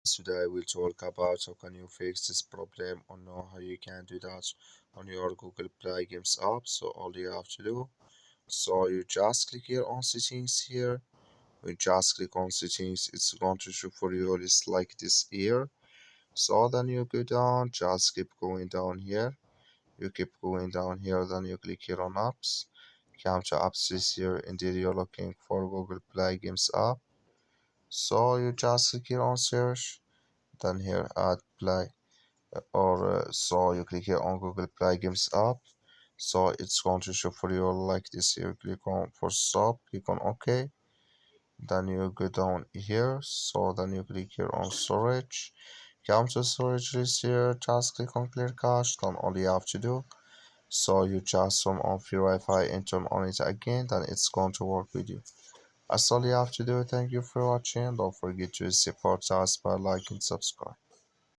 Today we'll talk about how can you fix this problem or know how you can do that on your Google Play Games app. So all you have to do, so you just click here on settings here. When you just click on settings, it's going to show for you a list like this here. So then you go down, just keep going down here. You keep going down here, then you click here on apps. Come to apps is here. Indeed, you're looking for Google Play Games app. So you just click here on search, then here add play so you click here on Google Play Games app. So it's going to show for you like this here. Click on for stop, click on OK. Then you go down here. So then you click here on storage. Come to storage list here. Just click on clear cache. Then all you have to do. So you just turn off your Wi-Fi and turn on it again. Then it's going to work with you. That's all you have to do. Thank you for watching. Don't forget to support us by liking and subscribe.